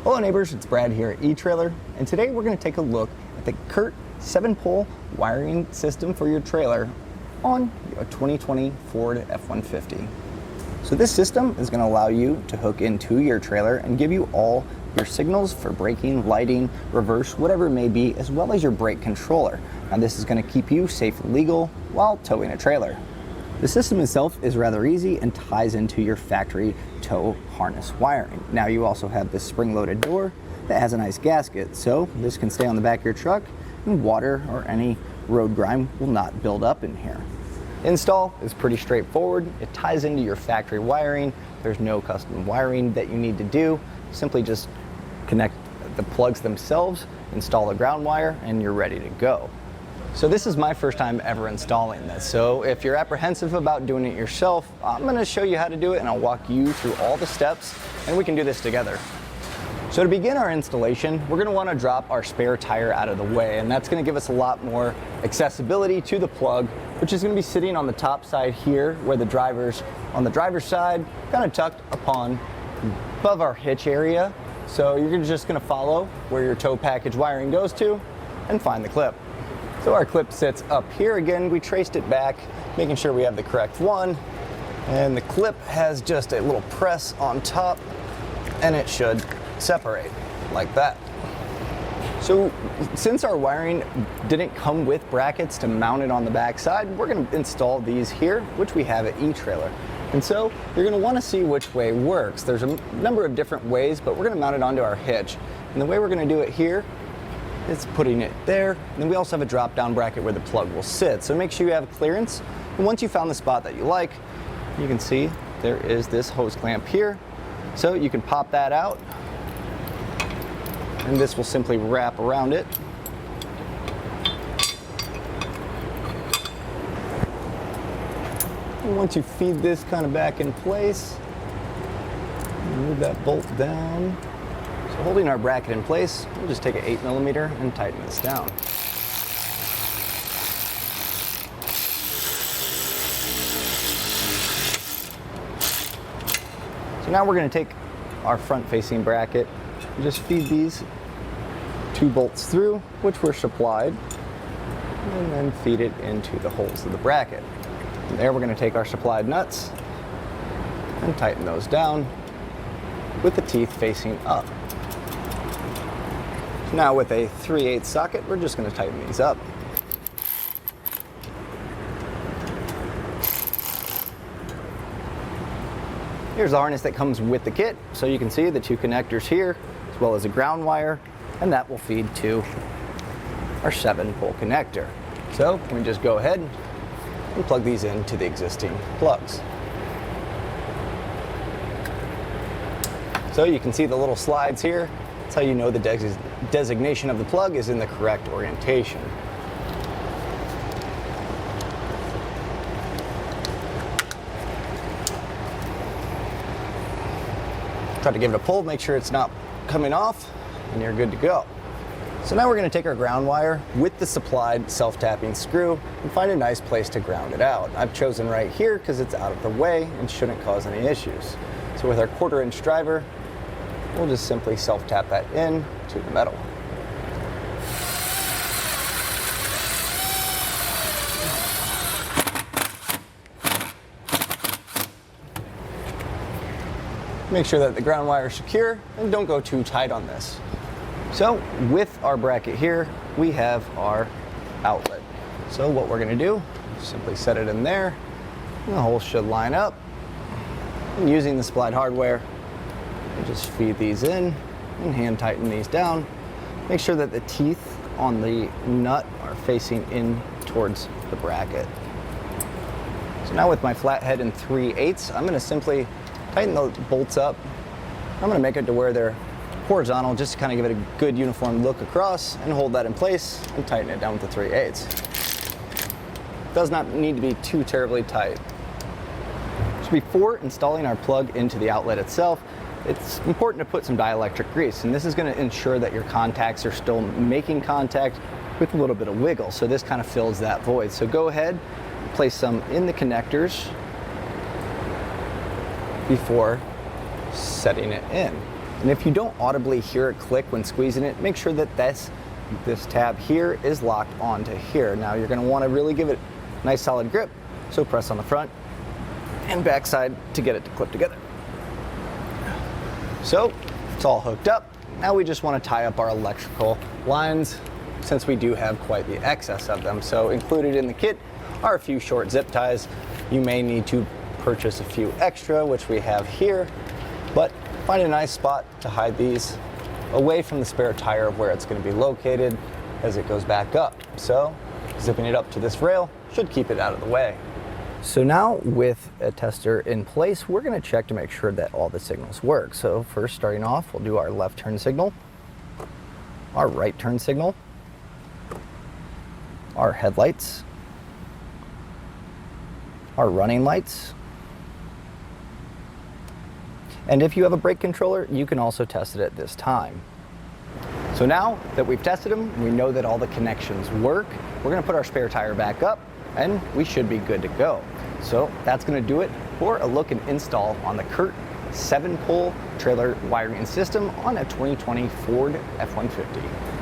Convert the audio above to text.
Hello neighbors, it's Brad here at eTrailer, and today we're going to take a look at the CURT 7-Pole Wiring System for your trailer on a 2020 Ford F-150. So this system is going to allow you to hook into your trailer and give you all your signals for braking, lighting, reverse, whatever it may be, as well as your brake controller. Now this is going to keep you safe and legal while towing a trailer. The system itself is rather easy and ties into your factory tow harness wiring. Now you also have this spring-loaded door that has a nice gasket, so this can stay on the back of your truck and water or any road grime will not build up in here. Install is pretty straightforward. It ties into your factory wiring. There's no custom wiring that you need to do. Simply just connect the plugs themselves, install the ground wire, and you're ready to go. So this is my first time ever installing this, so if you're apprehensive about doing it yourself, I'm going to show you how to do it and I'll walk you through all the steps and we can do this together. So to begin our installation, we're going to want to drop our spare tire out of the way, and that's going to give us a lot more accessibility to the plug, which is going to be sitting on the top side here where the driver's on the driver's side, kind of tucked upon above our hitch area. So you're just going to follow where your tow package wiring goes to and find the clip. So our clip sits up here. Again, we traced it back, making sure we have the correct one. And the clip has just a little press on top and it should separate like that. So since our wiring didn't come with brackets to mount it on the back side, we're going to install these here, which we have at eTrailer. And so you're going to want to see which way works. There's a number of different ways, but we're going to mount it onto our hitch. And the way we're going to do it here, it's putting it there, and then we also have a drop-down bracket where the plug will sit. So make sure you have clearance, and once you found the spot that you like, you can see there is this hose clamp here. So you can pop that out, and this will simply wrap around it. And once you feed this kind of back in place, move that bolt down. Holding our bracket in place, we'll just take an 8mm and tighten this down. So now we're going to take our front-facing bracket and just feed these two bolts through, which were supplied, and then feed it into the holes of the bracket. From there we're going to take our supplied nuts and tighten those down with the teeth facing up. Now with a 3/8 socket, we're just going to tighten these up. Here's the harness that comes with the kit. So you can see the two connectors here, as well as a ground wire, and that will feed to our 7-pole connector. So we just go ahead and plug these into the existing plugs. So you can see the little slides here. That's how you know the designation of the plug is in the correct orientation. Try to give it a pull, make sure it's not coming off, and you're good to go. So now we're going to take our ground wire with the supplied self-tapping screw and find a nice place to ground it out. I've chosen right here because it's out of the way and shouldn't cause any issues. So with our 1/4-inch driver, we'll just simply self-tap that in to the metal. Make sure that the ground wire is secure and don't go too tight on this. So with our bracket here, we have our outlet. So what we're going to do, simply set it in there, and the holes should line up. And using the supplied hardware, just feed these in and hand tighten these down. Make sure that the teeth on the nut are facing in towards the bracket. So now with my flathead and 3/8, I'm going to simply tighten the bolts up. I'm going to make it to where they're horizontal just to kind of give it a good uniform look across, and hold that in place and tighten it down with the 3/8. Does not need to be too terribly tight. So before installing our plug into the outlet itself, it's important to put some dielectric grease, and this is going to ensure that your contacts are still making contact with a little bit of wiggle, so this kind of fills that void. So go ahead, place some in the connectors before setting it in. And if you don't audibly hear it click when squeezing it, make sure that this tab here is locked onto here. Now you're going to want to really give it a nice solid grip, so press on the front and back side to get it to clip together. So it's all hooked up. Now we just want to tie up our electrical lines, since we do have quite the excess of them. So included in the kit are a few short zip ties. You may need to purchase a few extra, which we have here, but find a nice spot to hide these away from the spare tire of where it's going to be located as it goes back up. So zipping it up to this rail should keep it out of the way. So now with a tester in place, we're going to check to make sure that all the signals work. So first, starting off, we'll do our left turn signal, our right turn signal, our headlights, our running lights, and if you have a brake controller, you can also test it at this time. So now that we've tested them, we know that all the connections work, we're going to put our spare tire back up and we should be good to go. So that's going to do it for a look and install on the CURT 7-pole trailer wiring system on a 2020 Ford F-150.